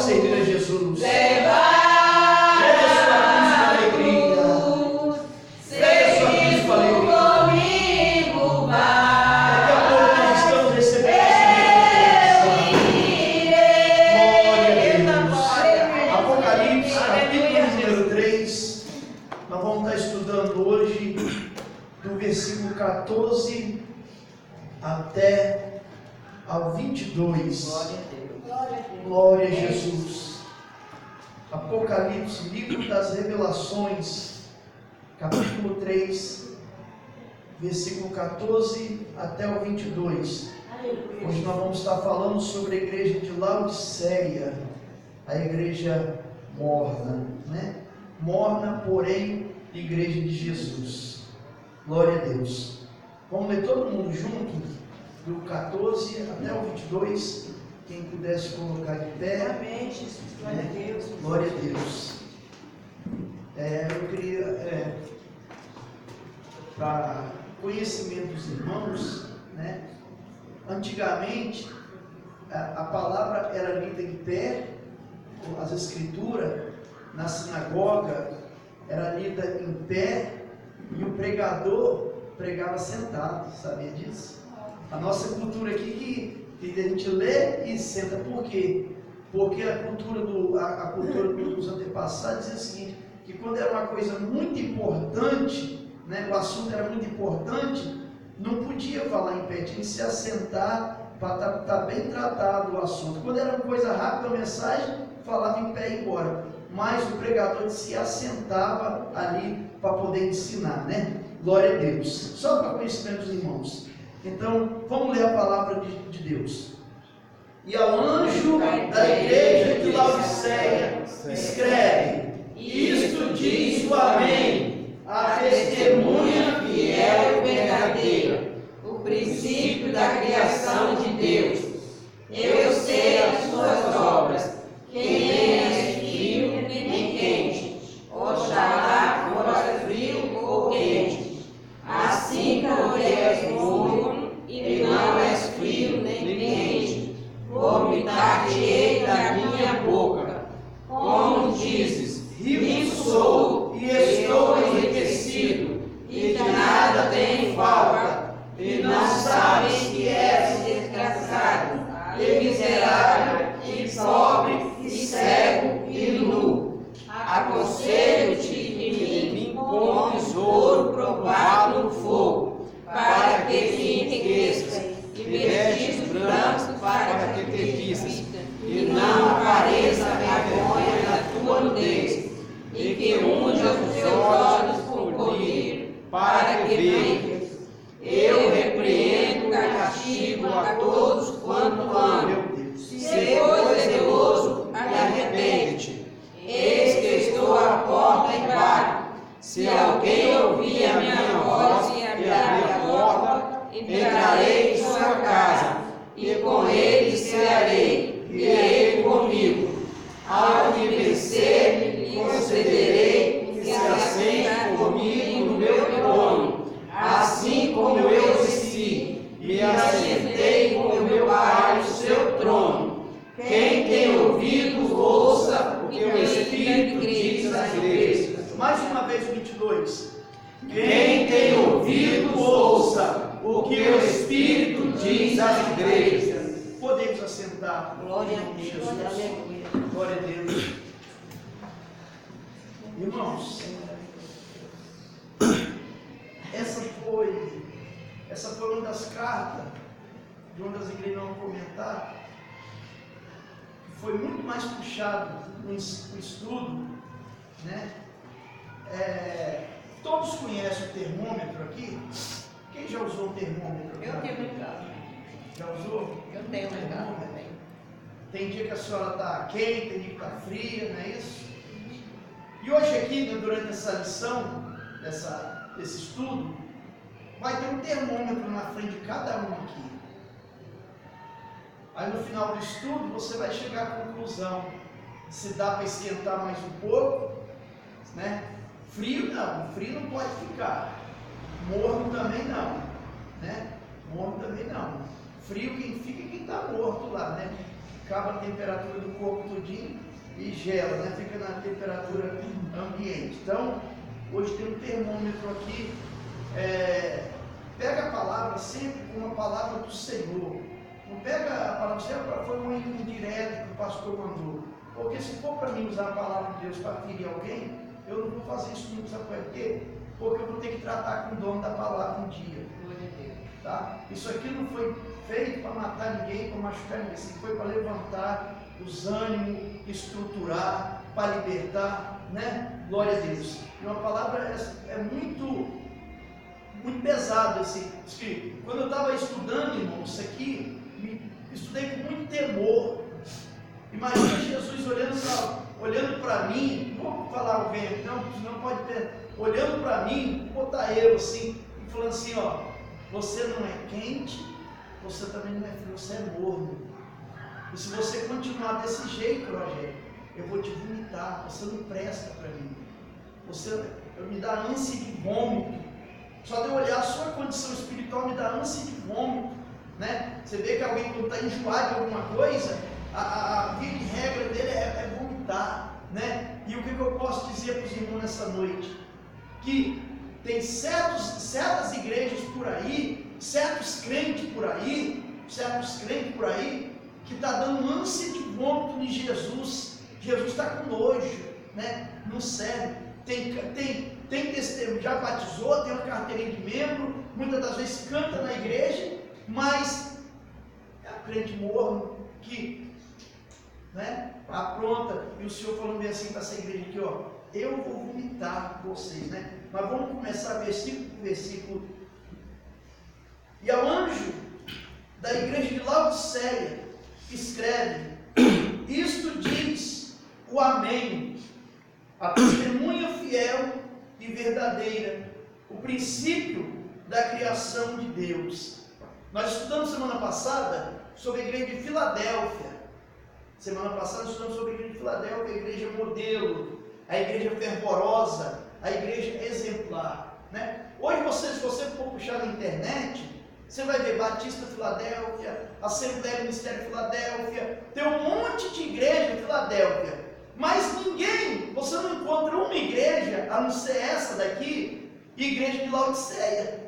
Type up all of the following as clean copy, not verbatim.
servir a Jesus. Versículo 14 até ao 22. Glória a Deus. Glória a Jesus. Apocalipse, livro das Revelações, capítulo 3, versículo 14 até o 22. Hoje nós vamos estar falando sobre a igreja de Laodiceia, a igreja morna, né? Morna, porém, igreja de Jesus. Glória a Deus. Vamos ler todo mundo junto, do 14 até o 22. Quem pudesse colocar de pé. Amém, Jesus. Glória a Deus. Glória a Deus. Eu queria, para conhecimento dos irmãos, né? Antigamente, a palavra era lida em pé, as escrituras, na sinagoga, era lida em pé, e o pregador pregava sentado, sabia disso? A nossa cultura aqui que a gente lê e senta, por quê? Porque a cultura dos antepassados dizia o seguinte, que quando era uma coisa muito importante, né, o assunto era muito importante, não podia falar em pé, tinha que se assentar para estar bem tratado o assunto. Quando era uma coisa rápida, a mensagem, falava em pé e ia embora. Mas o pregador se assentava ali para poder ensinar, né? Glória a Deus. Só para conhecimento dos irmãos. Então, vamos ler a palavra de Deus. E ao anjo da igreja de Laodiceia, escreve: isto diz o Amém, a testemunha fiel e verdadeira, o princípio da criação de Deus. Eu sei as suas obras, que nem és frio nem quente. Oxalá fora frio ou quente. Assim como és morno e não és frio nem quente, vomitar-te-ei da minha boca. Como dizes, rico sou e estou enriquecido, e de nada tenho falta, e não sabes que és desgraçado, e miserável, e pobre, e cego, e nu. Aconselho-te que me comes ouro provado no fogo, para que te enriqueças, e vestes brancos para que te vistas, e não apareça a vergonha da tua nudez, e que unja os teus olhos com colírio, para que vejas. Eu repreendo e castigo a todos quanto amo. Se pois zeloso, arrepende-te. Eis que estou à porta e bato. Se alguém ouvir a minha voz e abrir a porta, entrarei em sua casa, e com ele cearei, e ele comigo. Ao me vencer, lhe concederei que se assente comigo no meu trono, assim como eu desci, me assentei com o meu Pai no seu trono. Quem tem ouvidos, ouça o que o Espírito diz às igrejas. Mais uma vez, 22. Quem tem ouvidos, ouça o que o Espírito diz às igrejas. Podemos assentar. Glória a Deus. Aleluia. Glória a Deus. Irmãos, essa foi uma das cartas de uma das igrejas vão comentar. Foi muito mais puxado no estudo, né? Todos conhecem o termômetro aqui? Quem já usou o termômetro? Eu tenho em casa. Já usou? Eu tenho em casa também. Tem dia que a senhora está quente, tem dia que está fria, não é isso? E hoje aqui, né, durante essa lição, desse estudo, vai ter um termômetro na frente de cada um aqui. Aí no final do estudo você vai chegar à conclusão se dá para esquentar mais um pouco, né? Frio não pode ficar. Morno também não, né? Morno também não. Frio quem fica é quem está morto lá, né? Acaba a temperatura do corpo todinho, e gela, né? Fica na temperatura ambiente. Então, hoje tem um termômetro aqui. Pega a palavra sempre como a palavra do Senhor. Não pega a palavra do Senhor, foi uma indireta que o pastor mandou. Porque se for para mim usar a palavra de Deus para ferir alguém, eu não vou fazer isso nunca, sabe por quê? Porque eu vou ter que tratar com o dono da palavra um dia. Tá? Isso aqui não foi feito para matar ninguém, para machucar ninguém. Isso foi para levantar os ânimos, estruturar, para libertar, né? Glória a Deus. E uma palavra é muito pesado esse escrito. Quando eu estava estudando, irmão, isso aqui, estudei com muito temor. Imagina Jesus olhando para mim, não vou falar o vento, não pode ter, olhando para mim, botar eu assim, e falando assim, ó, você não é quente, você também não é frio, você é morno. E se você continuar desse jeito, Rogério, eu vou te vomitar, você não presta para mim. Eu me dá ânsia de vômito. Só de eu olhar a sua condição espiritual me dá ânsia de vômito, né? Você vê que alguém quando está enjoado de alguma coisa, a via de regra dele é vomitar, né? E o que eu posso dizer para os irmãos nessa noite? Que tem certas igrejas por aí, certos crentes por aí, que está dando ânsia de vômito em Jesus. Jesus está com nojo, né? Não serve. Tem testemunho, já batizou, tem uma carteirinha de membro, muitas das vezes canta na igreja, mas é um crente morno que, né, apronta. E o Senhor falando bem assim para essa igreja aqui, ó, eu vou vomitar vocês, né? Mas vamos começar versículo por versículo. E ao anjo da igreja de Laodiceia escreve: isto diz o Amém, a testemunha fiel e verdadeira, o princípio da criação de Deus. Nós estudamos semana passada sobre a igreja de Filadélfia. Semana passada estudamos sobre a igreja de Filadélfia, a igreja modelo, a igreja fervorosa, a igreja exemplar, né? Hoje se você for puxar na internet, você vai ver Batista Filadélfia, Assembleia Ministério Filadélfia, tem um monte de igreja em Filadélfia. Mas você não encontra uma igreja, a não ser essa daqui, igreja de Laodiceia.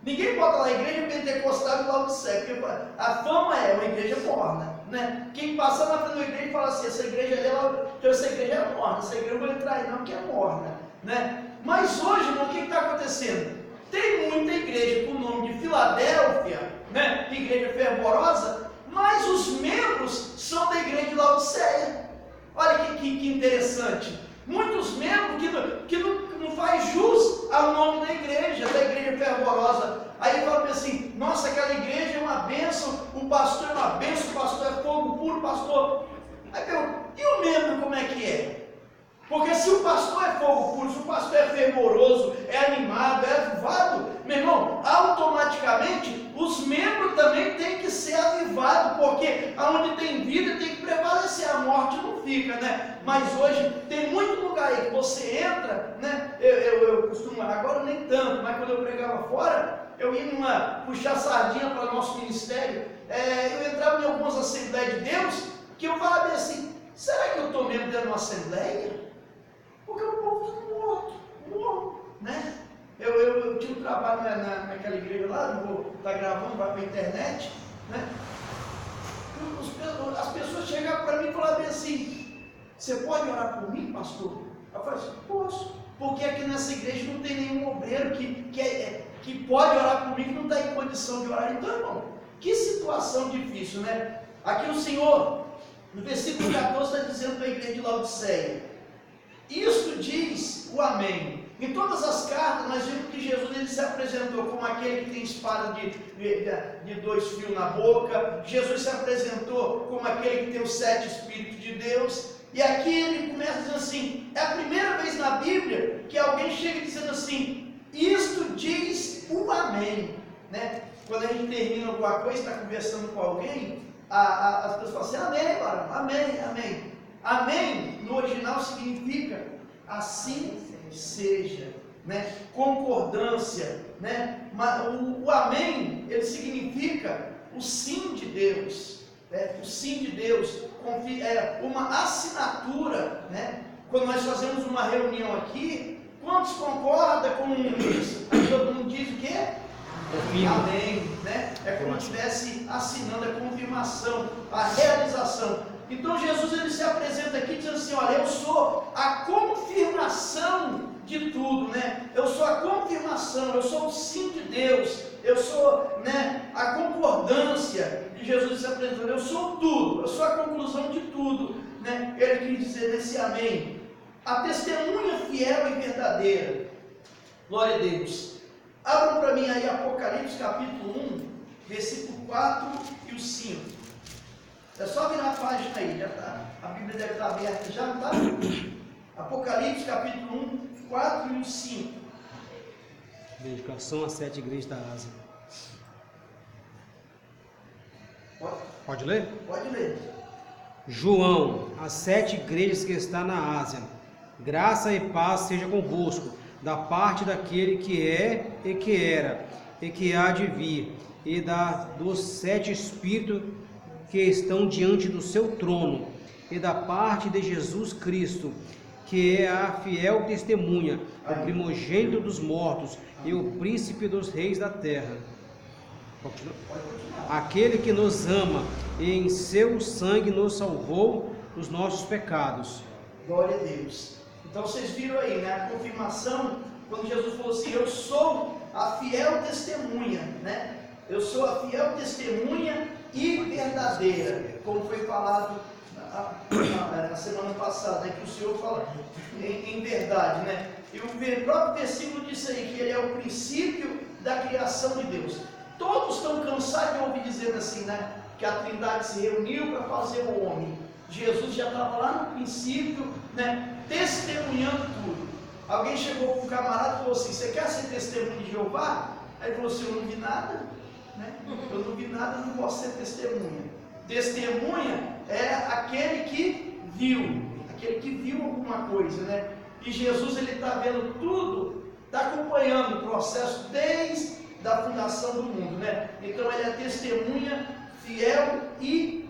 Ninguém bota lá igreja pentecostal de Laodiceia, porque a fama é uma igreja morna, né? Quem passa na frente da igreja fala assim, essa igreja é morna, essa igreja não vai entrar aí não, que é morna, né? Mas hoje, irmão, o que está acontecendo? Tem muita igreja com o nome de Filadélfia, né? Igreja fervorosa, mas os membros são da igreja de Laodiceia. Olha que interessante. Muitos membros que não faz jus ao nome da igreja fervorosa. Aí fala assim, nossa, aquela igreja é uma bênção, o pastor é uma bênção, o pastor é fogo puro, pastor. Aí e o membro como é que é? Porque se o pastor é fogo puro, se o pastor é fervoroso, é animado, é avivado, meu irmão, automaticamente os membros também têm que ser avivados, porque aonde tem vida tem que prevalecer, a morte não fica, né? Mas hoje tem muito lugar aí que você entra, né? Eu costumo, agora nem tanto, mas quando eu pregava fora, eu ia puxar sardinha para o nosso ministério, eu entrava em algumas Assembleias de Deus, que eu falava assim, será que eu estou mesmo dentro de uma Assembleia? Porque o povo está morto, né? Eu tinha um trabalho naquela igreja lá, não vou estar gravando, vai para a internet, né? As pessoas chegavam para mim e falavam assim, você pode orar por mim, pastor? Eu falei assim, posso, porque aqui nessa igreja não tem nenhum obreiro que pode orar por mim, que não está em condição de orar. Então, irmão, que situação difícil, né? Aqui o Senhor, no versículo 14, está dizendo para a igreja de Laodiceia, isto diz o Amém. Em todas as cartas nós vimos que Jesus ele se apresentou como aquele que tem espada de 2 fios na boca. Jesus se apresentou como aquele que tem os 7 Espíritos de Deus. E aqui ele começa dizendo assim, é a primeira vez na Bíblia que alguém chega dizendo assim, isto diz o Amém, né? Quando a gente termina alguma coisa, está conversando com alguém, as pessoas falam assim, amém, varão, amém, amém. Amém, no original significa assim seja, né? Concordância, né? O amém, ele significa o sim de Deus, né? O sim de Deus. uma assinatura, né? Quando nós fazemos uma reunião aqui, quantos concordam com isso? Aí todo mundo diz o quê? Amém, né? É como se estivesse assinando a confirmação, a realização. Então Jesus ele se apresenta aqui dizendo assim: olha, eu sou a confirmação de tudo, né? Eu sou a confirmação, eu sou o sim de Deus, eu sou, né, a concordância de Jesus se apresentando, eu sou tudo, eu sou a conclusão de tudo, né? Ele quis dizer nesse amém, a testemunha fiel e verdadeira. Glória a Deus. Abram para mim aí Apocalipse capítulo 1, versículo 4 e o 5. É só virar a página aí, já tá. A Bíblia deve estar aberta já, não está? Apocalipse capítulo 1, 4 e o 5. Dedicação às 7 igrejas da Ásia. Pode ler? Pode ler. João, as 7 igrejas que está na Ásia. Graça e paz seja convosco, da parte daquele que é e que era, e que há de vir, e dos 7 espíritos que estão diante do seu trono, e da parte de Jesus Cristo, que é a fiel testemunha, o primogênito dos mortos e o príncipe dos reis da terra. Aquele que nos ama e em seu sangue nos salvou dos nossos pecados. Glória a Deus. Então vocês viram aí, né, a confirmação, quando Jesus falou assim: eu sou a fiel testemunha, né? Eu sou a fiel testemunha e verdadeira, como foi falado na semana passada, né, que o Senhor fala em verdade, né? E o próprio versículo diz aí que ele é o princípio da criação de Deus. Todos estão cansados de ouvir dizer assim, né, que a Trindade se reuniu para fazer o homem. Jesus já estava lá no princípio, né, testemunhando tudo. Alguém chegou para um camarada e falou assim: você quer ser testemunha de Jeová? Aí ele falou assim: eu não vi nada, né? Eu não vi nada, não posso ser testemunha. Testemunha é aquele que viu alguma coisa, né? E Jesus, ele está vendo tudo, está acompanhando o processo desde a fundação do mundo, né? Então ele é testemunha fiel e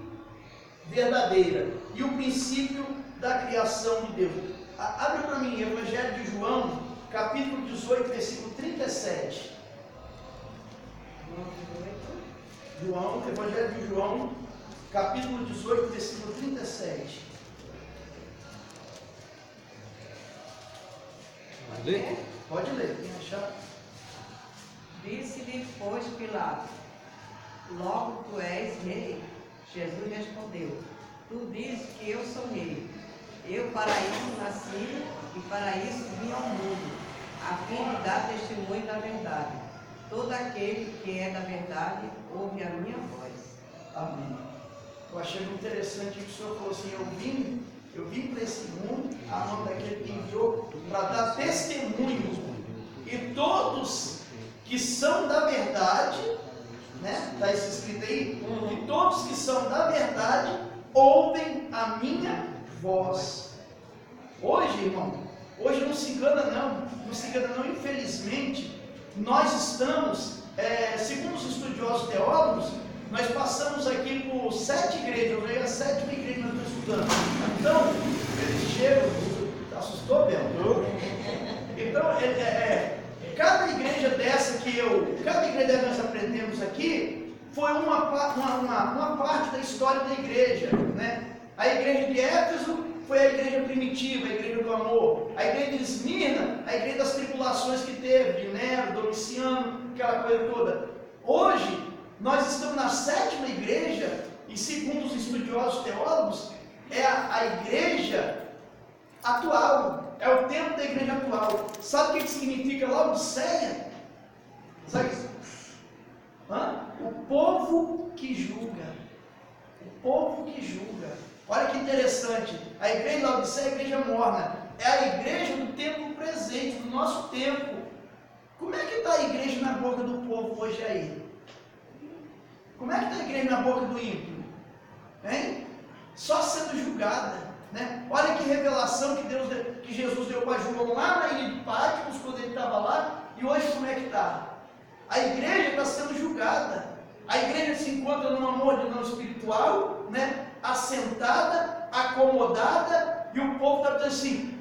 verdadeira, e o princípio da criação de Deus. Abre para mim, Evangelho de João, capítulo 18, versículo 37. João, Evangelho de João, capítulo 18, versículo 37. Pode ler? Pode ler, quem achar. Disse-lhe, pois, Pilato: logo tu és rei? Jesus respondeu: tu dizes que eu sou rei. Eu para isso nasci e para isso vim ao mundo, a fim de dar testemunho da verdade. Todo aquele que é da verdade ouve a minha voz. Amém. Eu achei muito interessante que o Senhor falou assim: eu vim para esse mundo, a mão daquele que enviou, para dar testemunho. E todos que são da verdade, né? Está isso escrito aí? E todos que são da verdade ouvem a minha voz. Hoje, irmão, hoje não se engana não, infelizmente, nós estamos, segundo os estudiosos teólogos, nós passamos aqui por 7 igrejas, hoje é a 7ª igreja que nós estamos estudando. Então, eles chegam, assustou mesmo? Então, cada igreja dessa cada igreja que nós aprendemos aqui, foi uma parte da história da igreja, né? A igreja de Éfeso foi a igreja primitiva, a igreja do amor. A igreja de Esmirna, a igreja das tribulações que teve, de Nero, Domiciano, aquela coisa toda. Hoje, nós estamos na 7ª igreja, e segundo os estudiosos teólogos, é a igreja atual, é o tempo da igreja atual. Sabe o que significa Laodiceia? Sabe? O povo que julga. O povo que julga. Olha que interessante, a igreja de Laodiceia é a igreja morna, é a igreja do tempo presente, do nosso tempo. Como é que está a igreja na boca do povo hoje aí? Como é que está a igreja na boca do ímpio? Hein? Só sendo julgada, né? Olha que revelação que Jesus deu para João lá na ilha de Patmos, quando ele estava lá, e hoje como é que está? A igreja está sendo julgada, a igreja se encontra numa mornidão espiritual, né? assentada, acomodada, e o povo está dizendo assim,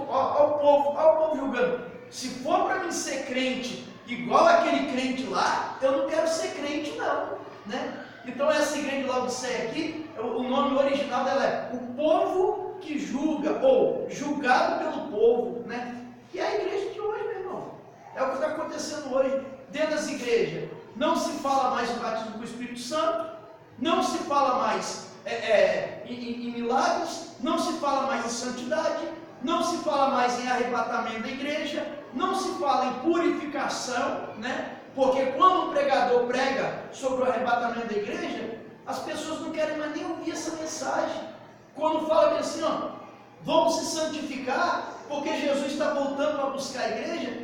olha o povo julgando, se for para mim ser crente, igual aquele crente lá, eu não quero ser crente não, né? Então essa igreja de Laodiceia aqui, o nome original dela é o povo que julga, ou julgado pelo povo, né? E é a igreja de hoje, meu irmão, é o que está acontecendo hoje, dentro das igrejas, não se fala mais em batismo com o Espírito Santo, não se fala mais em milagres, não se fala mais em santidade, não se fala mais em arrebatamento da igreja, não se fala em purificação, né? Porque quando o pregador prega sobre o arrebatamento da igreja, as pessoas não querem mais nem ouvir essa mensagem. Quando fala bem assim, ó, vamos se santificar, porque Jesus está voltando para buscar a igreja,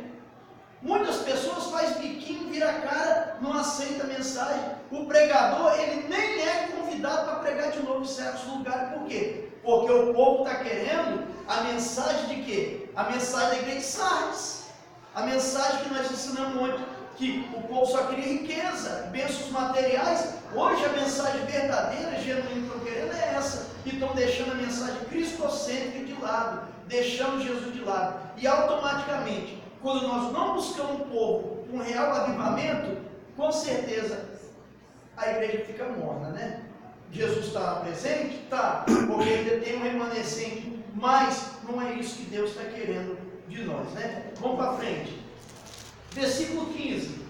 muitas pessoas fazem biquinho, vira a cara, não aceita a mensagem. O pregador, ele nem é convidado para pregar de novo em certos lugares. Por quê? Porque o povo está querendo a mensagem de quê? A mensagem da igreja de Sardes. A mensagem que nós ensinamos ontem, que o povo só queria riqueza, bênçãos materiais. Hoje a mensagem verdadeira, genuína que estão querendo é essa. E estão deixando a mensagem cristocêntrica de lado, deixando Jesus de lado. E automaticamente, quando nós não buscamos o povo com um real avivamento, com certeza a igreja fica morna, né? Jesus está presente? Está, porque ainda tem um remanescente, mas não é isso que Deus está querendo de nós, né? Vamos para frente. Versículo 15.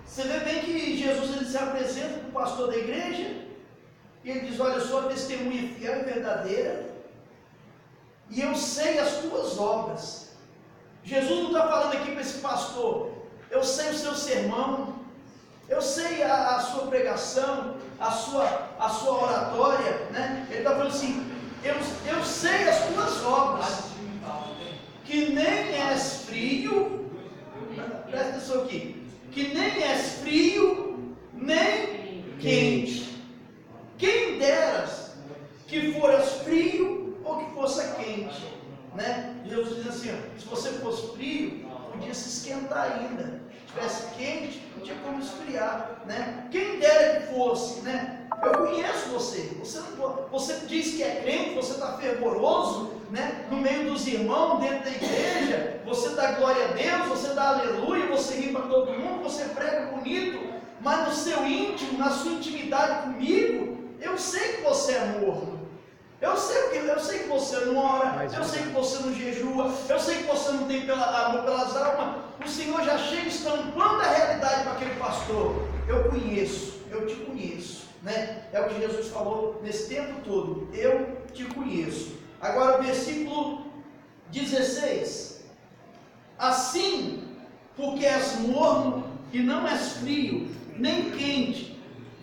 Você vê bem que Jesus ele se apresenta para o pastor da igreja, e ele diz, olha, eu sou a testemunha fiel e verdadeira, e eu sei as tuas obras. Jesus não está falando aqui para esse pastor, eu sei o seu sermão, eu sei a sua pregação, a sua oratória, né? Ele está falando assim, eu sei as tuas obras, que nem és frio, presta atenção aqui, que nem és frio, nem quente. Quem deras que foras frio ou que fosse quente, né? Jesus diz assim, ó, se você fosse frio, podia se esquentar ainda. Se tivesse quente, não tinha como esfriar, né? Quem dera que fosse, né? Eu conheço você. Você diz que é crente, você está fervoroso, né? No meio dos irmãos, dentro da igreja, você dá glória a Deus, você dá aleluia, você ri para todo mundo, você prega bonito, mas no seu íntimo, na sua intimidade comigo, eu sei que você é morno. Eu sei que você não ora, eu sei que você não jejua, eu sei que você não tem amor pelas almas. O Senhor já chega estampando a realidade para aquele pastor. Eu conheço, eu te conheço, né? É o que Jesus falou nesse tempo todo. Eu te conheço. Agora o versículo 16. Assim, porque és morno e não és frio, nem quente,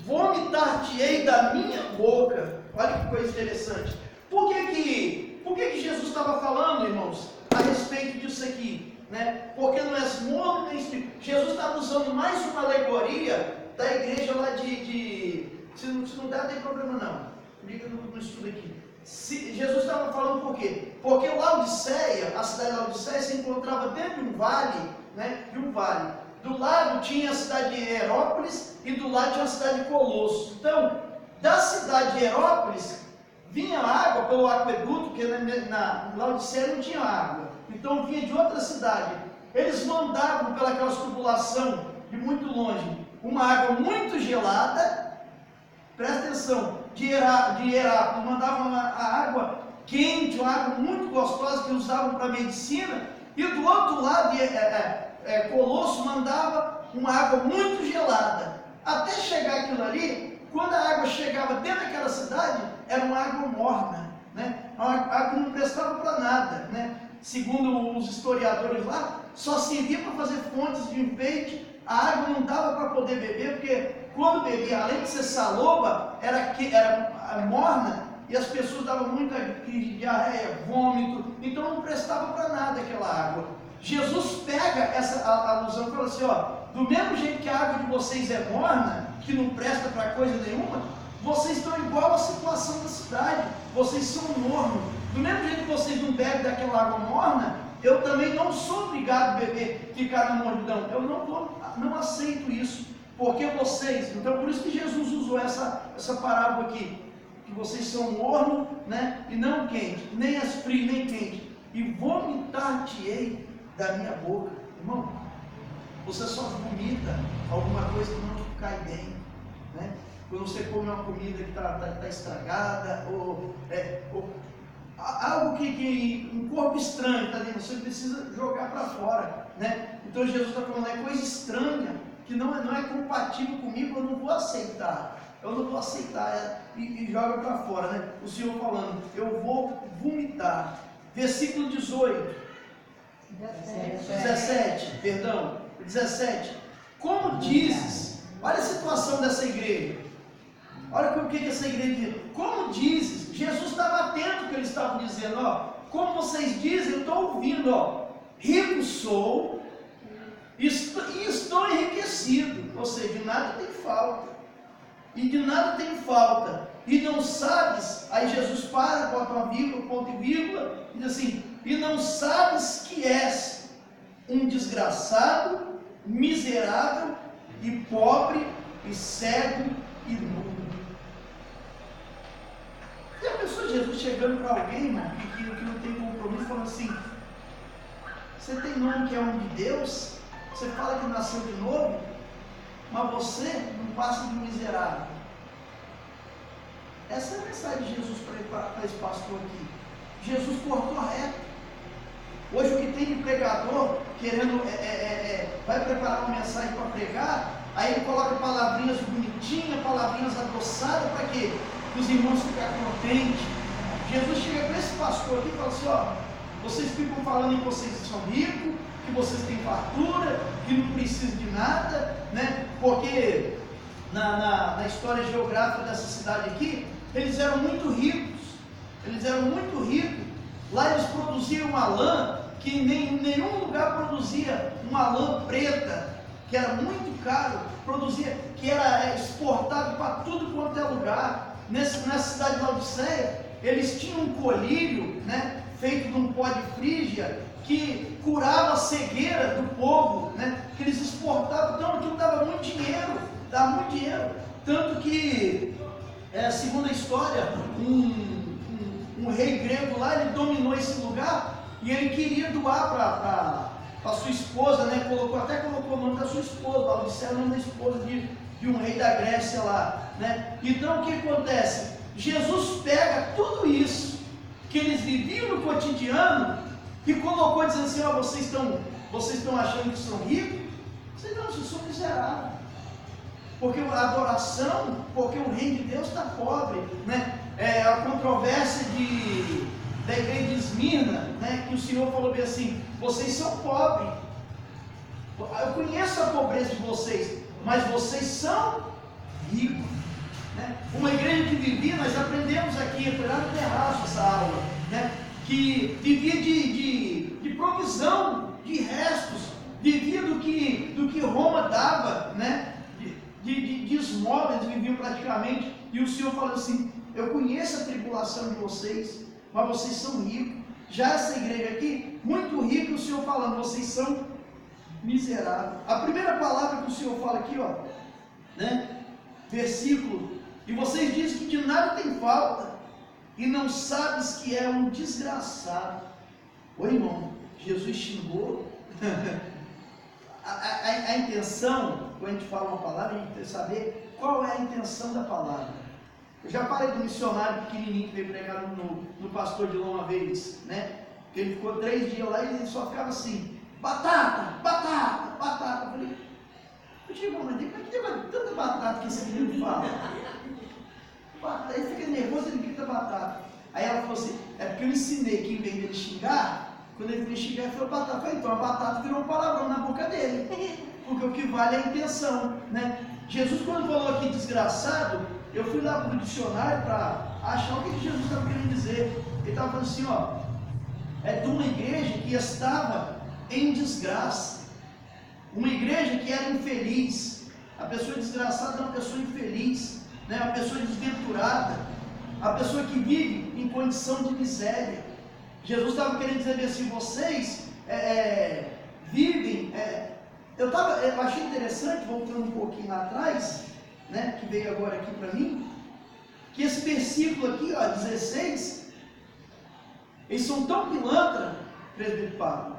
vomitar-te-ei da minha boca. Olha que coisa interessante. Por que Jesus estava falando, irmãos, a respeito disso aqui? Né? Porque não és morno nem frio. Jesus estava usando mais uma alegoria da igreja lá se não der, não tem problema não. Liga no estudo aqui. Jesus estava falando por quê? Porque Laodiceia, a cidade de Laodiceia, se encontrava dentro de um vale, né? De um vale. Do lado tinha a cidade de Herópolis e do lado tinha a cidade de Colosso. Então, da cidade de Herópolis vinha água pelo aqueduto, porque na Laodiceia não tinha água. Então vinha de outra cidade. Eles mandavam pelaquelas tubulações de muito longe uma água muito gelada. Presta atenção, de Herápolis mandavam a água quente, uma água muito gostosa que usavam para medicina. E do outro lado, Colosso mandava uma água muito gelada. Até chegar aquilo ali, quando a água chegava dentro daquela cidade, era uma água morna, né? Uma água que não prestava para nada, né? Segundo os historiadores lá, só servia para fazer fontes de enfeite. A água não dava para poder beber, porque quando bebia, além de ser saloba, era morna, e as pessoas davam muita diarreia, vômito, então não prestava para nada aquela água. Jesus pega essa alusão e fala assim, ó, do mesmo jeito que a água de vocês é morna, que não presta para coisa nenhuma, vocês estão igual à situação da cidade, vocês são mornos. Do mesmo jeito que vocês não bebem daquela água morna, eu também não sou obrigado a beber, ficar na mornidão. Eu não aceito isso. Porque vocês, então por isso que Jesus usou essa parábola aqui, que vocês são morno, né, e não quente, nem és frio, nem quente, e vomitar-te-ei da minha boca. Irmão, você só vomita alguma coisa que não te cai bem, né? Quando você come uma comida que está estragada, ou algo que um corpo estranho está dentro, você precisa jogar para fora, né? Então Jesus está falando, é coisa estranha, que não é compatível comigo, eu não vou aceitar. Eu não vou aceitar, e joga para fora, né? O Senhor falando, eu vou vomitar. Versículo 17. Como dizes, olha a situação dessa igreja. Olha o que essa igreja diz. Como dizes, Jesus estava atento ao que eles estavam dizendo, ó. Como vocês dizem, eu estou ouvindo, ó. Rico sou e estou enriquecido. Ou seja, de nada tem falta. E de nada tem falta. E não sabes, aí Jesus para, bota uma vírgula, ponto e vírgula, e diz assim, e não sabes que és um desgraçado, miserável e pobre e cego e nu. E a pessoa, Jesus chegando para alguém, irmão, que não tem compromisso, falando assim, você tem nome que é um de Deus, você fala que nasceu de novo, mas você não passa de miserável. Essa é a mensagem de Jesus para esse pastor aqui. Jesus cortou reto. Hoje o que tem de pregador, querendo, vai preparar uma mensagem para pregar, aí ele coloca palavrinhas bonitinhas, palavrinhas adoçadas, para quê? Para os irmãos ficarem contentes. Jesus chega para esse pastor aqui e fala assim, ó, vocês ficam falando que vocês são ricos, que vocês têm fartura, que não precisam de nada, né? Porque na história geográfica dessa cidade aqui, eles eram muito ricos. Lá eles produziam uma lã que em nenhum lugar produzia uma lã preta, que era muito caro, que era exportado para tudo quanto é lugar. Nessa cidade de Laodiceia, eles tinham um colírio, né, feito de um pó de frígia, que curava a cegueira do povo, né, que eles exportavam. Então aquilo dava muito dinheiro. Tanto que, segundo a história, um rei grego lá, ele dominou esse lugar e ele queria doar para sua esposa, né? Colocou o nome da sua esposa, Laodiceia, o nome da esposa de um rei da Grécia lá, né? Então o que acontece? Jesus pega tudo isso que eles viviam no cotidiano e colocou dizendo assim, ó, vocês estão achando que são ricos? Vocês são miseráveis. Porque a adoração, porque o reino de Deus está pobre, né? A controvérsia da igreja de Esmirna, né? Que o Senhor falou bem assim, vocês são pobres. Eu conheço a pobreza de vocês, mas vocês são ricos, né? Uma igreja que vivia, nós aprendemos aqui, foi lá no terraço essa aula, né? Que vivia de provisão, de restos, vivia do que Roma dava, né? De esmola, eles viviam praticamente, e o Senhor falou assim, eu conheço a tribulação de vocês, mas vocês são ricos. Já essa igreja aqui, muito rica, o Senhor falando, vocês são miseráveis. A primeira palavra que o Senhor fala aqui, ó, né, versículo, e vocês dizem que de nada tem falta, e não sabes que é um desgraçado. Ô irmão, Jesus xingou. A intenção, quando a gente fala uma palavra, a gente tem que saber qual é a intenção da palavra. Eu já falei do missionário pequenininho que veio pregar no pastor de Lã uma vez, né? Que ele ficou 3 dias lá e ele só ficava assim, batata. Eu falei, mas como é que tem tanta batata que esse menino fala? Aí fica nervoso, ele grita batata. Aí ela falou assim, é porque eu ensinei que em vez dele xingar, quando ele veio xingar, ele falou batata. Eu falei, então a batata virou um palavrão na boca dele. Porque o que vale é a intenção, né? Jesus, quando falou aqui desgraçado, eu fui lá para o dicionário para achar o que Jesus estava querendo dizer. Ele estava falando assim, ó, é de uma igreja que estava em desgraça, uma igreja que era infeliz. A pessoa desgraçada é uma pessoa infeliz, né? Uma pessoa desventurada, a pessoa que vive em condição de miséria. Jesus estava querendo dizer assim, vocês vivem, eu achei interessante, voltando um pouquinho lá atrás, né, que veio agora aqui para mim, que esse versículo aqui, ó, 16, eles são tão pilantra, presbítero Pablo,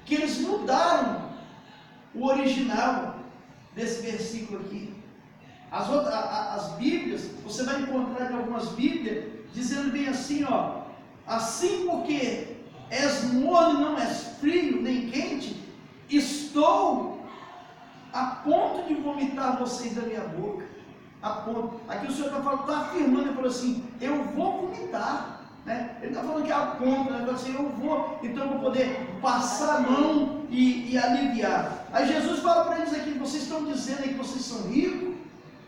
que eles mudaram o original desse versículo aqui. As Bíblias, você vai encontrar em algumas Bíblias, dizendo bem assim, ó, assim porque és morno e não és frio nem quente, estou a ponto de vomitar vocês da minha boca. A ponto. Aqui o Senhor está afirmando, ele falou assim, eu vou vomitar. Né? Ele está falando que é a ponto, né? Ele falou assim, eu vou, então eu vou poder passar a mão e aliviar. Aí Jesus fala para eles aqui, vocês estão dizendo aí que vocês são ricos.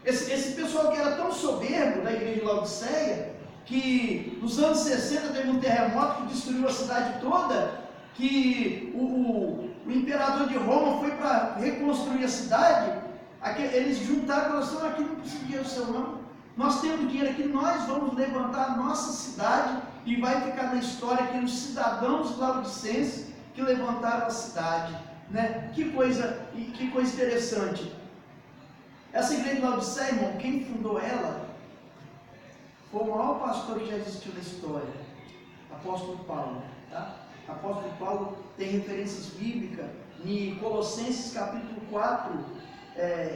Esse pessoal que era tão soberbo da igreja de Laodiceia, que nos anos 60 teve um terremoto que destruiu a cidade toda, que o imperador de Roma foi para reconstruir a cidade, eles juntaram e falaram assim, aqui não precisa de dinheiro seu não, nós temos dinheiro aqui, nós vamos levantar a nossa cidade, e vai ficar na história que os cidadãos laodicenses que levantaram a cidade, né? Que coisa interessante. Essa igreja de Laodiceia, irmão, quem fundou ela foi o maior pastor que já existiu na história, apóstolo Paulo, tá? Apóstolo Paulo tem referências bíblicas em Colossenses capítulo 4,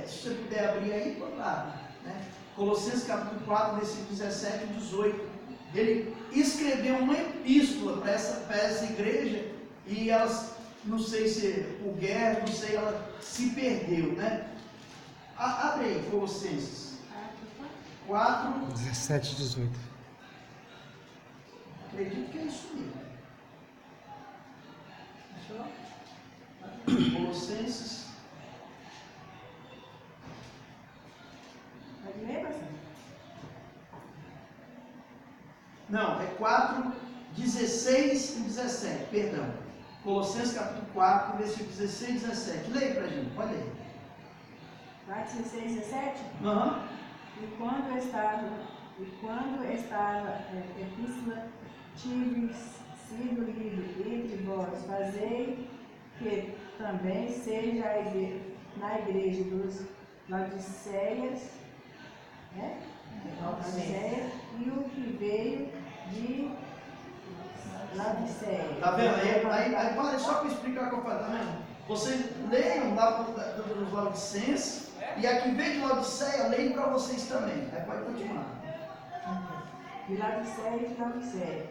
se você puder abrir aí, pode lá, né? Colossenses capítulo 4, versículo 17 e 18, ele escreveu uma epístola para essa igreja, e elas, não sei se por guerra, não sei, ela se perdeu, né? Abre aí, Colossenses 4, 17 e 18. Acredito que é isso mesmo. Colossenses. Pode ler, pastor? Não, é 4, 16 e 17, perdão. Colossenses capítulo 4, versículo 16 e 17. Leia pra gente, pode ler. 4, 16 e 17? Uhum. E quando estava a epístola tive sido lido entre vós, fazei que também seja na igreja dos Laodiceias, né? Laodiceia, e o que veio de Laodiceia. Tá vendo? Aí para só para explicar o que eu falo, tá vendo? Vocês leiam lá dos Laodicenses, e aqui veio de Laodiceia, leiam para vocês também. Aí pode continuar. De Laodiceia e de Laodiceia,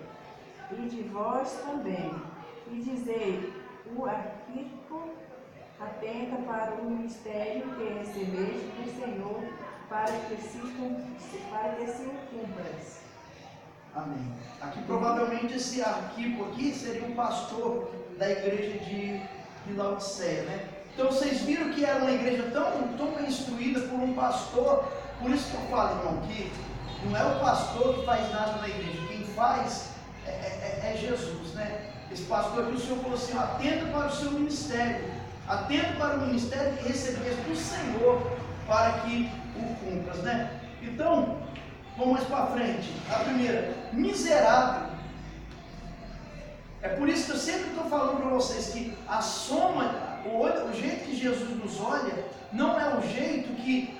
e de vós também, e dizei, o Arquipo atenta para o ministério que recebeste do Senhor, para que se o cumpras. Amém. Aqui provavelmente esse Arquipo aqui seria um pastor da igreja de Laodiceia, né? Então vocês viram que era uma igreja tão bem instruída por um pastor. Por isso que eu falo, irmão, que não é o pastor que faz nada na igreja, quem faz é Jesus, né? Esse pastor aqui, o Senhor falou assim, atenta para o seu ministério, atenta para o ministério que recebeste do Senhor, para que o cumpras, né? Então, vamos mais para frente. A primeira, miserável. É por isso que eu sempre estou falando para vocês que a soma, o jeito que Jesus nos olha, não é o jeito que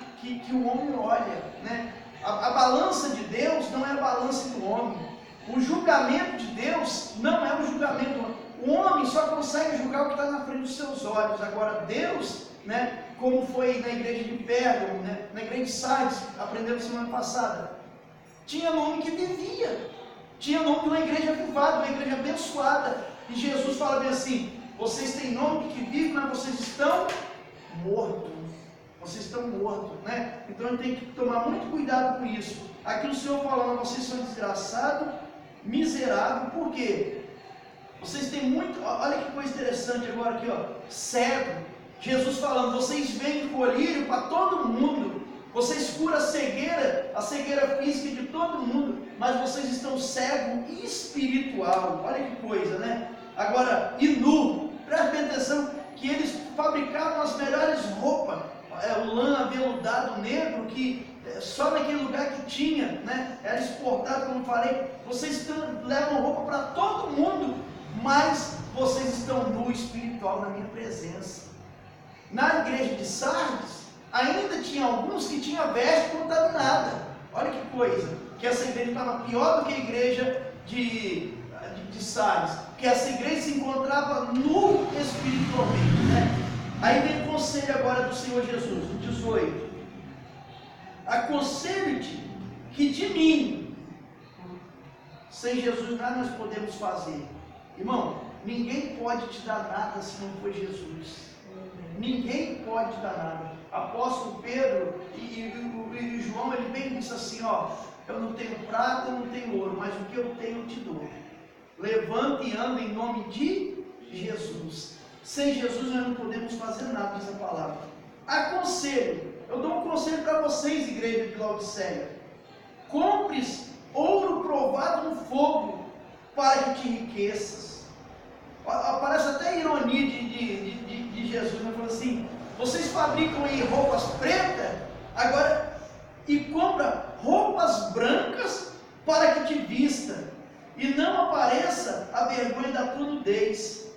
o homem olha, né? A balança de Deus não é a balança do homem. O julgamento de Deus não é o julgamento do homem. O homem só consegue julgar o que está na frente dos seus olhos. Agora Deus, né, como foi na igreja de Pérgamo, né, na igreja de Sardes, aprendemos semana passada, tinha nome que vivia. Tinha nome de uma igreja avivada, uma igreja abençoada. E Jesus fala bem assim, vocês têm nome que vive, mas vocês estão mortos. Vocês estão mortos, né? Então a gente tem que tomar muito cuidado com isso. Aqui o Senhor falando, vocês são desgraçados, miseráveis, por quê? Vocês têm muito, olha que coisa interessante agora aqui, ó, cego. Jesus falando, vocês vendem colírio para todo mundo, vocês curam a cegueira física de todo mundo, mas vocês estão cegos espiritual. Olha que coisa, né? Agora, e nu, preste bem atenção, que eles fabricavam as melhores roupas, o lã aveludado negro, que só naquele lugar que tinha, né? Era exportado, como eu falei. Vocês levam roupa para todo mundo, mas vocês estão nu espiritual na minha presença. na igreja de Sardes, ainda tinha alguns que tinham veste contaminada. Olha que coisa, que essa igreja estava pior do que a igreja de Sardes, que essa igreja se encontrava nu espiritualmente, né? Aí vem o conselho agora do Senhor Jesus, o 18. Aconselho-te que de mim, sem Jesus nada nós podemos fazer. Irmão, ninguém pode te dar nada se não for Jesus. Ninguém pode te dar nada. Apóstolo Pedro e João, ele bem disse assim, ó, eu não tenho prata, eu não tenho ouro, mas o que eu tenho eu te dou. Levanta e anda em nome de Jesus. Sem Jesus nós não podemos fazer nada, diz a palavra. Aconselho, eu dou um conselho para vocês, igreja de Laodiceia. Compres ouro provado no fogo, para que te enriqueças. Parece até ironia de Jesus, né? Falou assim, vocês fabricam aí roupas pretas, agora, e compra roupas brancas para que te vista, e não apareça a vergonha da tua nudez,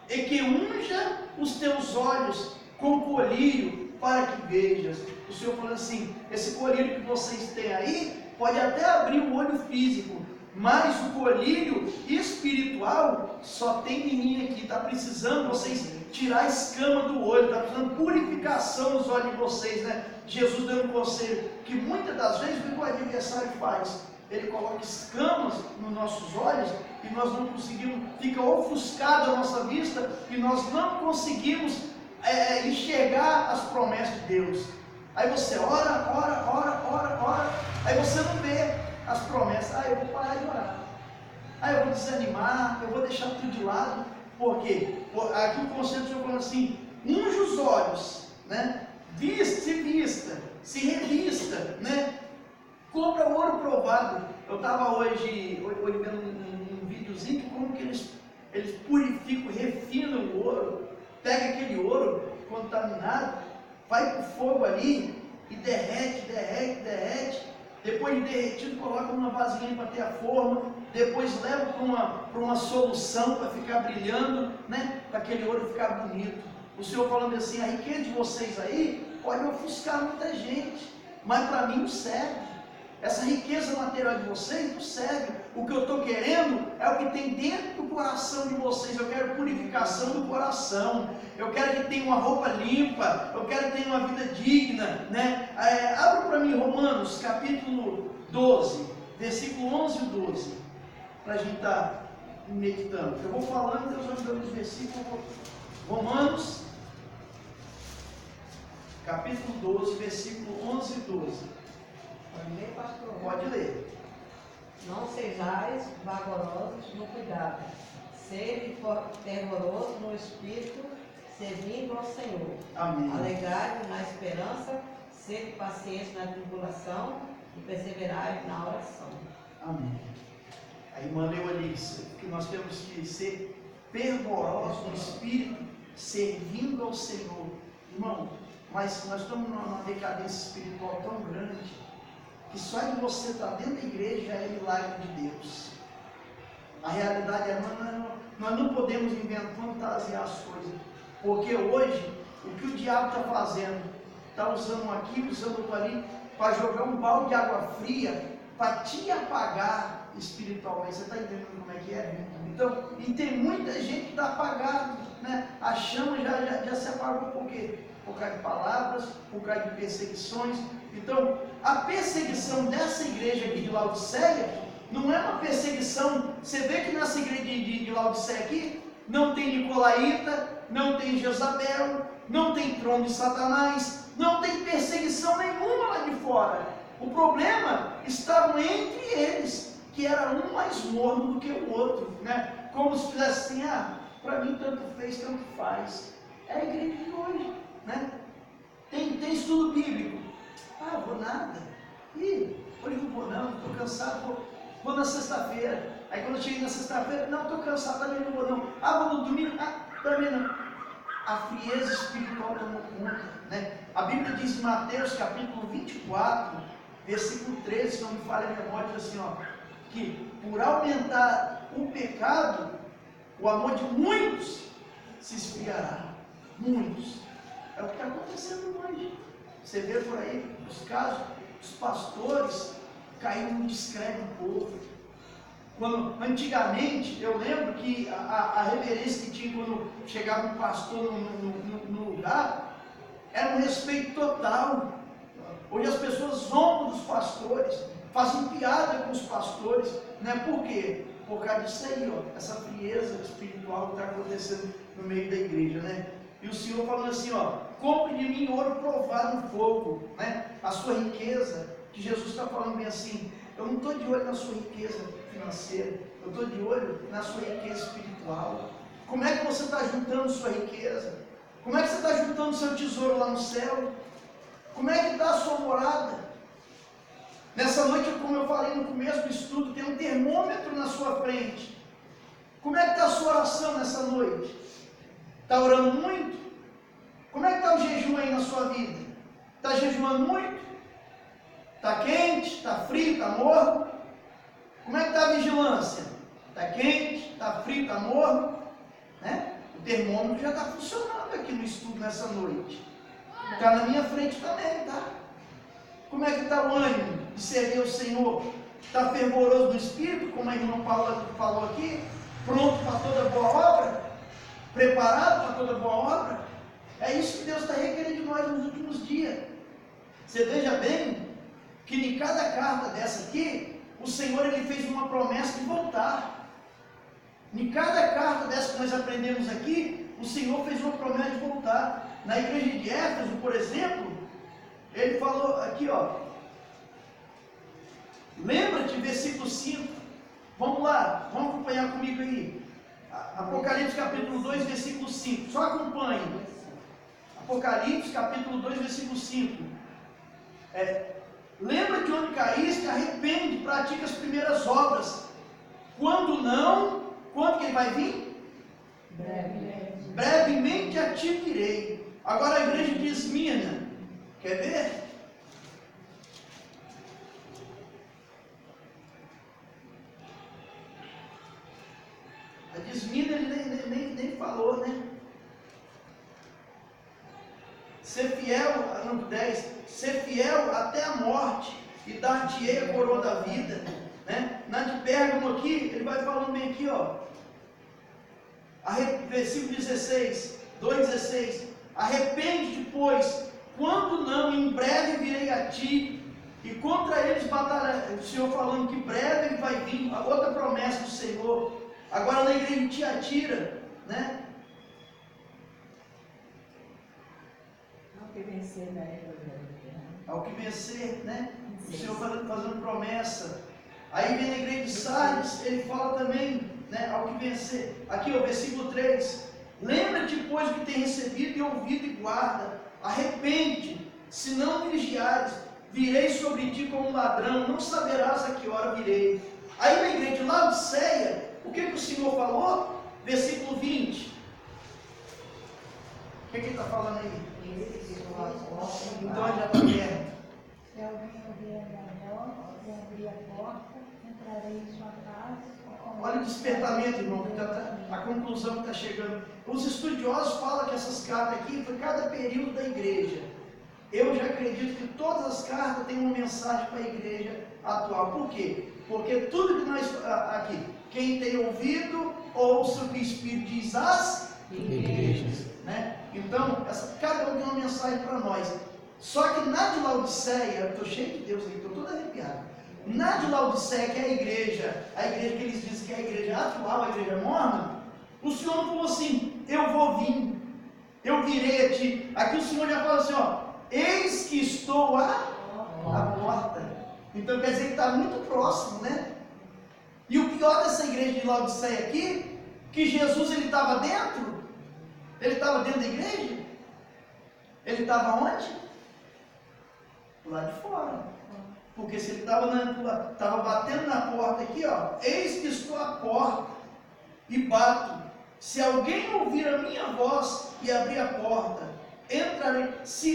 e que unja os teus olhos com colírio para que vejas. O Senhor falou assim, esse colírio que vocês têm aí, pode até abrir o olho físico, mas o colírio espiritual só tem em mim aqui. Está precisando vocês tirar a escama do olho, está precisando purificação nos olhos de vocês, né? Jesus dando um conselho, que muitas das vezes o que o adversário faz? Ele coloca escamas nos nossos olhos e nós não conseguimos, fica ofuscada a nossa vista e nós não conseguimos enxergar as promessas de Deus. Aí você ora, aí você não vê as promessas. Ah, eu vou parar de orar, ah, eu vou desanimar, eu vou deixar tudo de lado. Por quê? Aqui o conceito do Senhor falando assim, unge os olhos, né? Se revista, né? Compra ouro provado. Eu estava hoje vendo um videozinho que como que eles purificam, refinam o ouro, pega aquele ouro contaminado, vai para o fogo ali e derrete, depois de derretido coloca numa vasilhinha para ter a forma, depois leva para uma solução para ficar brilhando, né? Para aquele ouro ficar bonito. O Senhor falando assim, a riqueza de vocês aí pode ofuscar muita gente, mas para mim não serve. Essa riqueza material de vocês não serve. O que eu estou querendo é o que tem dentro do coração de vocês. Eu quero purificação do coração. Eu quero que tenha uma roupa limpa. Eu quero que tenha uma vida digna, né? Abra para mim Romanos capítulo 12, versículo 11 e 12, para a gente estar meditando. Eu vou falando, Deus vai me dando os versículos. Romanos capítulo 12, versículo 11 e 12. Pode ler, pastor? Pode ler. Não sejais vagarosos no cuidado, sede fervoroso no espírito, servindo ao Senhor. Amém. Alegrai-vos na esperança, sede pacientes na tribulação e perseverai na oração. Amém. A irmã leu ali que nós temos que ser fervorosos no espírito, servindo ao Senhor. Irmão, mas nós estamos numa decadência espiritual tão grande que só de você estar dentro da igreja já é milagre de Deus. A realidade é, nós não podemos fantasiar as coisas, porque hoje, o que o diabo está fazendo, está usando um aqui, usando outro ali, para jogar um balde de água fria, para te apagar espiritualmente. Você está entendendo como é que é? Então, e tem muita gente que está apagada, né? A chama já se apagou, por quê? Por causa de palavras, por causa de perseguições. Então, a perseguição dessa igreja aqui de Laodiceia não é uma perseguição. Você vê que nessa igreja de Laodiceia aqui não tem Nicolaíta, não tem Jezabel, não tem trono de Satanás, não tem perseguição nenhuma lá de fora. O problema estava entre eles, que era um mais morno do que o outro, né? Como se fizesse assim, para mim tanto fez, tanto faz. É a igreja de hoje, né? Tem estudo bíblico. Vou nada. Hoje não vou não, estou cansado, vou na sexta-feira. Aí quando eu cheguei na sexta-feira, não, estou cansado, também não vou não. Vou no domingo, também não. A frieza espiritual tomou conta, né? A Bíblia diz em Mateus capítulo 24, versículo 13, se não me falha a memória, diz assim, que por aumentar o pecado, o amor de muitos se esfriará. Muitos. É o que está acontecendo hoje. Você vê por aí os casos, os pastores caindo no descrédito do povo. Quando, antigamente, eu lembro que a reverência que tinha quando chegava um pastor no lugar, era um respeito total. Hoje as pessoas zombam dos pastores, fazem piada com os pastores, né? Por quê? Por causa disso aí, ó, essa frieza espiritual que está acontecendo no meio da igreja, né? E o Senhor falando assim, ó, compre de mim ouro provado no fogo, né? A sua riqueza, que Jesus está falando bem assim, eu não estou de olho na sua riqueza financeira, eu estou de olho na sua riqueza espiritual. Como é que você está juntando sua riqueza? Como é que você está juntando seu tesouro lá no céu? Como é que está a sua morada? Nessa noite, como eu falei no começo do estudo, tem um termômetro na sua frente. Como é que está a sua oração nessa noite? Está orando muito? Como é que está o jejum aí na sua vida? Está jejuando muito? Está quente? Está frio? Está morno? Como é que está a vigilância? Está quente? Está frio? Está morno? Né? O termômetro já está funcionando aqui no estudo nessa noite. Está na minha frente também, tá? Como é que está o ânimo de servir ao Senhor? Está fervoroso no Espírito, como a irmã Paula falou aqui? Pronto para toda boa obra? Preparado para toda boa obra? É isso que Deus está requerendo de nós nos últimos dias. Você veja bem que em cada carta dessa aqui, o Senhor ele fez uma promessa de voltar. Em cada carta dessa que nós aprendemos aqui, o Senhor fez uma promessa de voltar. Na igreja de Éfeso, por exemplo, ele falou aqui, ó. Lembra-te, versículo 5. Vamos lá, vamos acompanhar comigo aí. Apocalipse capítulo 2, versículo 5. Só acompanhe. Apocalipse capítulo 2, versículo 5. Lembra-te onde caíste, arrepende, pratica as primeiras obras. Quando não, quando que ele vai vir? Brevemente a ti virei. Agora a igreja de Esmirna, quer ver? A de Esmirna ele nem falou, né? Ser fiel, no 10, ser fiel até a morte e dar-te-ei a coroa da vida, né? Na de Pérgamo aqui, ele vai falando bem aqui, ó. Versículo 16, 2,16. Arrepende-te, pois, quando não, em breve virei a ti, e contra eles batalharei. O Senhor falando que breve ele vai vir, a outra promessa do Senhor. Agora na igreja de Tiatira, né? Ao que vencer da era da Ao que vencer, né? O Senhor fazendo promessa. Aí vem na igreja de Sardes, ele fala também, né? Ao que vencer. Aqui, o versículo 3. Lembra-te, pois, o que tem recebido e ouvido e guarda. Arrepende, se não vigiares, virei sobre ti como ladrão, não saberás a que hora virei. Aí na igreja de Laodiceia, o que o Senhor falou? Versículo 20. O que ele está falando aí? Então já está perto. Se alguém ouvir a voz e abrir a porta, entrarei em sua casa. Olha o despertamento, irmão, que a conclusão que está chegando. Os estudiosos falam que essas cartas aqui foi cada período da igreja. Eu já acredito que todas as cartas têm uma mensagem para a igreja atual. Por quê? Porque tudo que nós aqui, quem tem ouvido, ouça o que o Espírito diz às igrejas. Né? Então, cada um tem uma mensagem para nós. Só que na de Laodiceia, eu estou cheio de Deus aqui, estou todo arrepiado. Na de Laodiceia, que é a igreja que eles dizem que é a igreja atual, a igreja morna, o Senhor não falou assim, eu vou vir, eu virei a ti. Aqui o Senhor já fala assim, ó, eis que estou à porta. Então quer dizer que está muito próximo, né? E o pior dessa igreja de Laodiceia aqui, que Jesus ele estava dentro, ele estava dentro da igreja, ele estava onde? Lá de fora. Porque se ele estava batendo na porta aqui, ó, eis que estou à porta e bato. Se alguém ouvir a minha voz e abrir a porta, entrarei.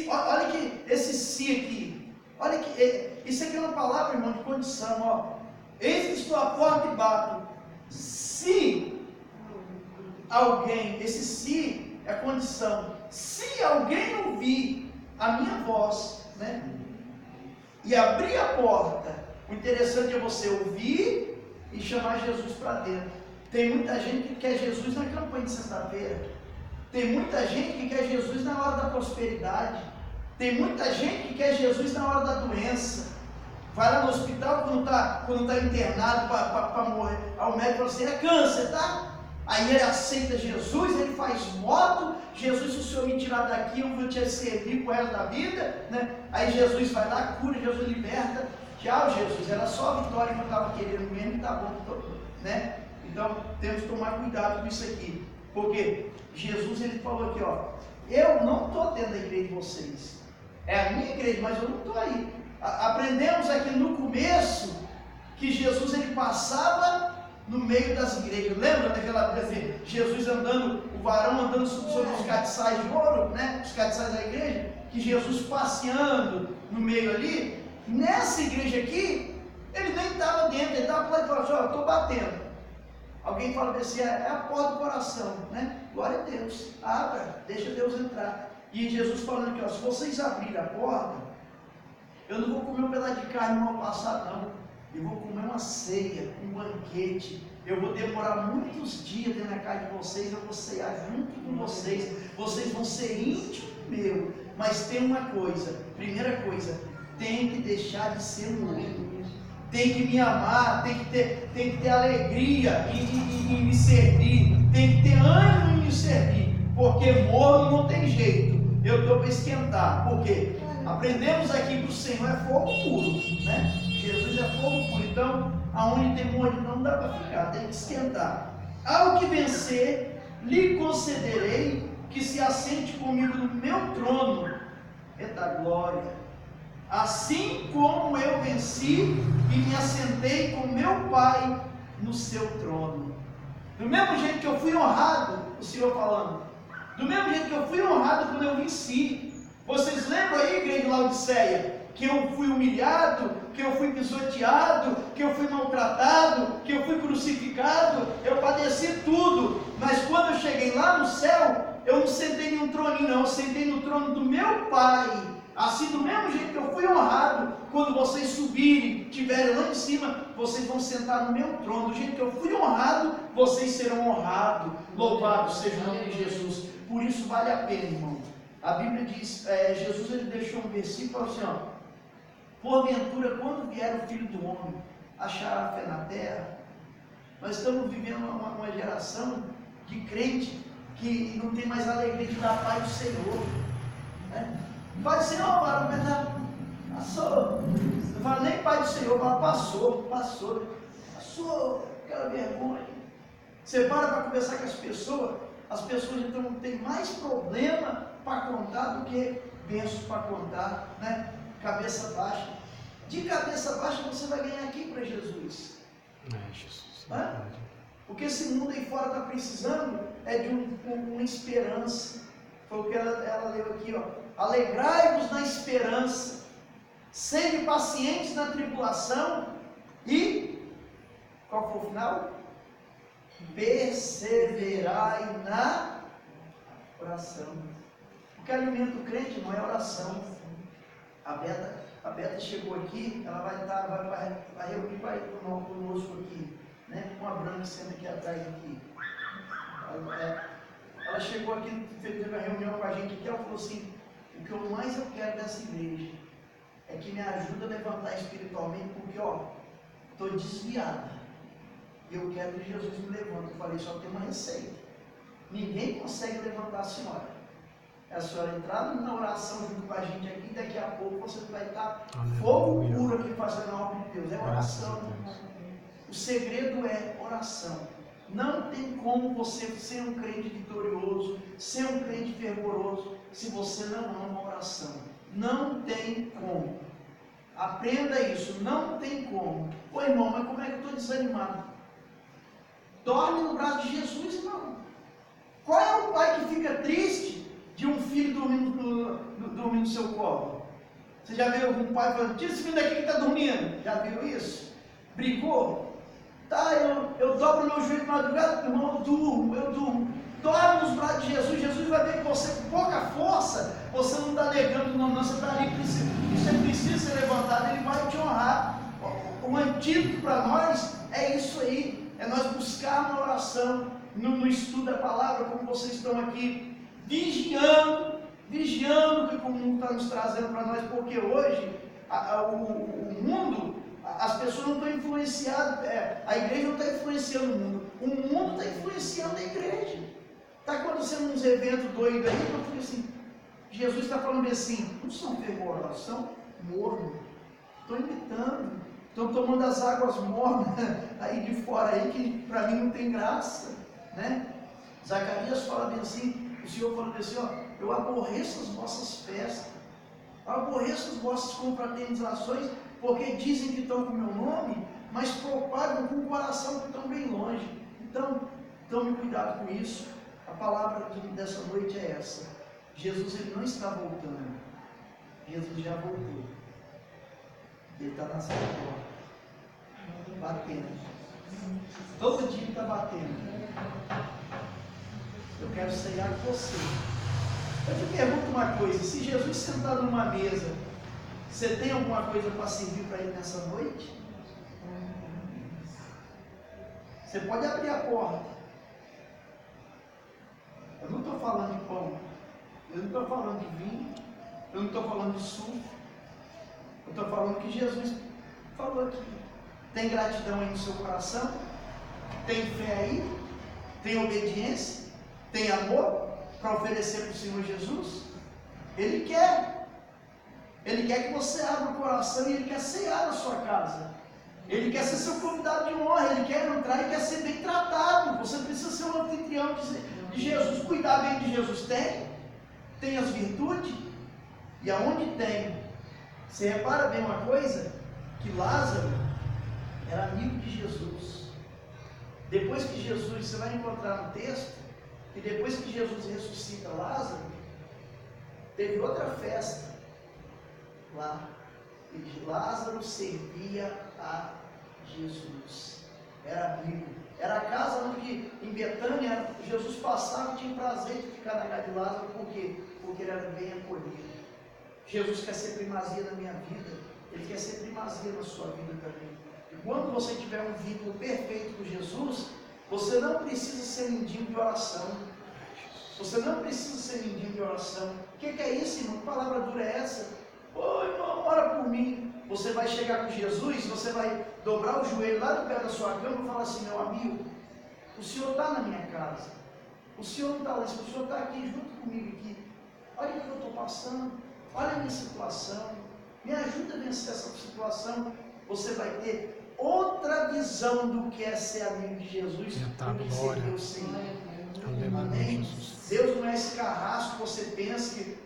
Olha que esse se aqui, olha que isso aqui é uma palavra, irmão, de condição, ó. Eis que estou à porta e bato. Se alguém, esse se é a condição. Se alguém ouvir a minha voz, né, e abrir a porta, o interessante é você ouvir e chamar Jesus para dentro. Tem muita gente que quer Jesus na campanha de sexta-feira. Tem muita gente que quer Jesus na hora da prosperidade. Tem muita gente que quer Jesus na hora da doença. Vai lá no hospital quando tá internado para morrer. Aí o médico fala assim, é câncer, tá? Aí ele aceita Jesus, ele faz voto. Jesus, se o Senhor me tirar daqui, eu vou te servir pro resto da vida, né? Aí Jesus vai lá, cura, Jesus liberta. Tchau, Jesus, era só a vitória que eu estava querendo mesmo, tá bom, né? Então, temos que tomar cuidado com isso aqui. Porque Jesus, ele falou aqui, ó, eu não estou dentro da igreja de vocês. É a minha igreja, mas eu não estou aí. Aprendemos aqui no começo que Jesus, ele passava no meio das igrejas. Lembra daquela vez, Jesus andando, o varão andando sobre os castiçais de ouro, né? Os castiçais da igreja, que Jesus passeando no meio ali. Nessa igreja aqui, ele nem estava dentro, ele estava lá e falou assim, ó, eu estou batendo. Alguém fala assim, é a porta do coração, né? Glória a Deus, abra, deixa Deus entrar. E Jesus falando aqui, ó, se vocês abrirem a porta, eu não vou comer um pedaço de carne mal passado, não. Eu vou comer uma ceia, um banquete. Eu vou demorar muitos dias dentro da casa de vocês, eu vou ceiar junto com vocês. Vocês vão ser íntimos meu. Mas tem uma coisa, primeira coisa, tem que deixar de ser morto. Tem que me amar, tem que ter alegria em me servir, tem que ter ânimo em me servir, porque morno não tem jeito, eu estou para esquentar, porque aprendemos aqui que o Senhor é fogo puro, né? Jesus é fogo puro, então aonde tem morno não dá para ficar, tem que esquentar. Ao que vencer, lhe concederei que se assente comigo no meu trono, eita glória. Assim como eu venci e me assentei com meu Pai no seu trono. Do mesmo jeito que eu fui honrado, o Senhor falando, do mesmo jeito que eu fui honrado quando eu venci. Vocês lembram aí, igreja de Laodiceia, que eu fui humilhado, que eu fui pisoteado, que eu fui maltratado, que eu fui crucificado, eu padeci tudo. Mas quando eu cheguei lá no céu, eu não sentei em um troninho não, eu sentei no trono do meu Pai. Assim, do mesmo jeito que eu fui honrado, quando vocês subirem, estiverem lá em cima, vocês vão sentar no meu trono. Do jeito que eu fui honrado, vocês serão honrados. Louvado seja o nome de Jesus. Por isso vale a pena, irmão. A Bíblia diz, Jesus ele deixou um versículo assim, ó, porventura, quando vier o Filho do Homem, achará fé na terra? Nós estamos vivendo uma geração de crente que não tem mais alegria de dar paz do Senhor, né? Pai do Senhor, passou. Não fala nem Pai do Senhor, fala passou, aquela vergonha. Você para conversar com as pessoas então tem mais problema para contar do que bênçãos para contar, né? Cabeça baixa. De cabeça baixa você vai ganhar aqui para Jesus. Jesus. O que esse mundo aí fora está precisando é de uma esperança. Foi o que ela leu aqui, ó. Alegrai-vos na esperança, sede pacientes na tribulação e, qual foi o final? Perseverai na oração. O que alimenta o crente não é oração. A Beta chegou aqui, ela vai reunir conosco aqui, né? Com a Branca sendo aqui atrás aqui. Ela chegou aqui, fez uma reunião com a gente aqui, ela falou assim, o que eu mais quero dessa igreja é que me ajuda a levantar espiritualmente, porque ó, estou desviada. E eu quero que Jesus me levante. Eu falei, só tem uma receita. Ninguém consegue levantar a senhora. É a senhora entrar na oração junto com a gente aqui, daqui a pouco você vai estar fogo puro aqui fazendo a obra de Deus. É oração. O segredo é oração. Não tem como você ser um crente vitorioso, ser um crente fervoroso, se você não ama a oração. Não tem como. Aprenda isso, não tem como. Pô, irmão, mas como é que eu estou desanimado? Dorme no braço de Jesus, irmão. Qual é o pai que fica triste de um filho dormindo no seu colo? Você já viu algum pai falando, tira esse filho daqui que está dormindo? Já viu isso? Brigou? Tá, eu dobro meu joelho de madrugada, irmão, eu durmo. dorme nos braços de Jesus. Jesus vai ver que você com pouca força, você não está negando, não, você está ali, você precisa ser levantado, Ele vai te honrar. O antídoto para nós é isso aí, é nós buscarmos na oração, no estudo da palavra, como vocês estão aqui, vigiando o que o mundo está nos trazendo para nós, porque hoje o mundo, as pessoas não estão influenciadas, a igreja não está influenciando o mundo está influenciando a igreja. Está acontecendo uns eventos doidos aí, eu falei assim, Jesus está falando assim, não são fervorosos, são mornos, estão imitando, estão tomando as águas mornas aí de fora, aí, que para mim não tem graça, né? Zacarias fala bem assim, o Senhor falando assim, ó, eu aborreço as vossas festas, eu aborreço as vossas confraternizações, porque dizem que estão com o meu nome, mas propagam com o coração que estão bem longe. Então, tome cuidado com isso. A palavra dessa noite é essa. Jesus, Ele não está voltando. Jesus já voltou. Ele está na sua porta, batendo. Todo dia Ele está batendo. Eu quero ceiar com você. Eu te pergunto uma coisa, se Jesus sentar numa mesa, você tem alguma coisa para servir para Ele nessa noite? Você pode abrir a porta. Eu não estou falando de pão, eu não estou falando de vinho, eu não estou falando de suco, eu estou falando que Jesus falou aqui. Tem gratidão aí no seu coração? Tem fé aí? Tem obediência? Tem amor para oferecer para o Senhor Jesus? Ele quer que você abra o coração e Ele quer cear na sua casa. Ele quer ser seu convidado de honra, Ele quer entrar e quer ser bem tratado. Você precisa ser um anfitrião de Jesus, cuidar bem de Jesus. Tem as virtudes, e aonde tem, você repara bem uma coisa, que Lázaro era amigo de Jesus. Depois que Jesus, você vai encontrar no texto, que depois que Jesus ressuscita Lázaro, teve outra festa lá, e Lázaro servia a Jesus, era amigo, era a casa onde em Betânia Jesus passava e tinha prazer de ficar na casa de Lázaro, porque ele era bem acolhido. Jesus quer ser primazia na minha vida, Ele quer ser primazia na sua vida também. E quando você tiver um vínculo perfeito com Jesus, você não precisa ser mendigo de oração. Você não precisa ser mendigo de oração. O que é isso, irmão? Que palavra dura é essa? Ô irmão, ora por mim. Você vai chegar com Jesus, você vai dobrar o joelho lá no pé da sua cama e falar assim, meu amigo, o Senhor está na minha casa. O Senhor não está lá, o Senhor está aqui junto comigo aqui. Olha o que eu estou passando, olha a minha situação, me ajuda a vencer essa situação. Você vai ter outra visão do que é ser amigo de Jesus, do que ser Deus Senhor. Amém? Deus não é esse carrasco que você pensa que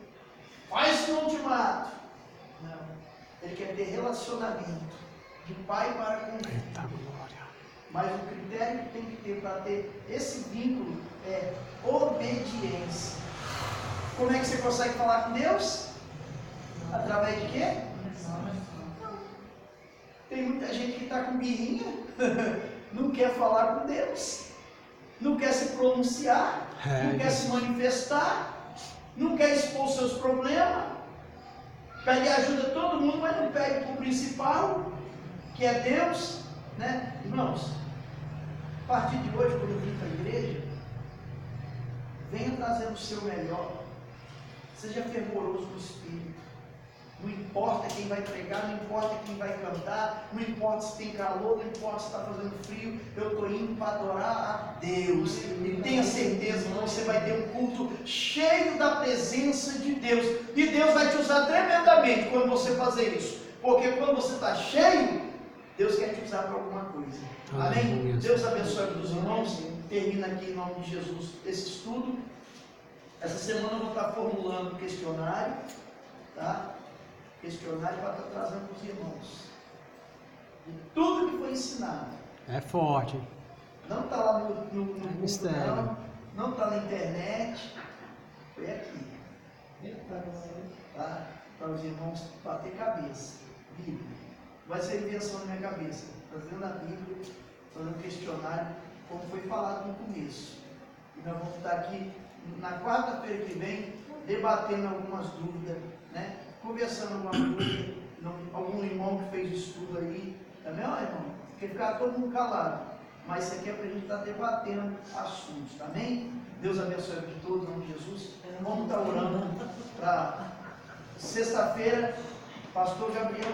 faz que não te mato. Não. Ele quer ter relacionamento de pai para com filho. Mas o critério que tem que ter para ter esse vínculo é obediência. Como é que você consegue falar com Deus? Através de quê? Tem muita gente que está com birrinha, não quer falar com Deus, não quer se pronunciar, não quer se manifestar, não quer expor seus problemas, pede ajuda a todo mundo, mas não pede para o principal, que é Deus, né? Irmãos, a partir de hoje, quando eu vim para a igreja, venha trazendo o seu melhor, seja fervoroso no Espírito. Não importa quem vai pregar, não importa quem vai cantar, não importa se tem calor, não importa se está fazendo frio, eu estou indo para adorar a Deus. E tenha certeza que você vai ter um culto cheio da presença de Deus. E Deus vai te usar tremendamente quando você fazer isso. Porque quando você está cheio, Deus quer te usar para alguma coisa. Amém? Deus abençoe os irmãos. Termina aqui em nome de Jesus esse estudo. Essa semana eu vou estar formulando um questionário, tá? Questionário para estar trazendo para os irmãos. De tudo que foi ensinado. É forte. Não está lá no Google, não está na internet. Foi aqui. Tá? Para os irmãos bater cabeça. Bíblia. Vai ser invenção na minha cabeça. Trazendo a Bíblia, fazendo questionário, como foi falado no começo. E nós vamos estar aqui na quarta-feira que vem, debatendo algumas dúvidas, né? Conversando alguma dúvida, algum irmão que fez estudo aí, também, ó irmão, porque ficar todo mundo calado. Mas isso aqui é para a gente estar debatendo assuntos, amém? Deus abençoe a todos, em nome de Jesus. Vamos estar orando para sexta-feira, pastor Gabriel.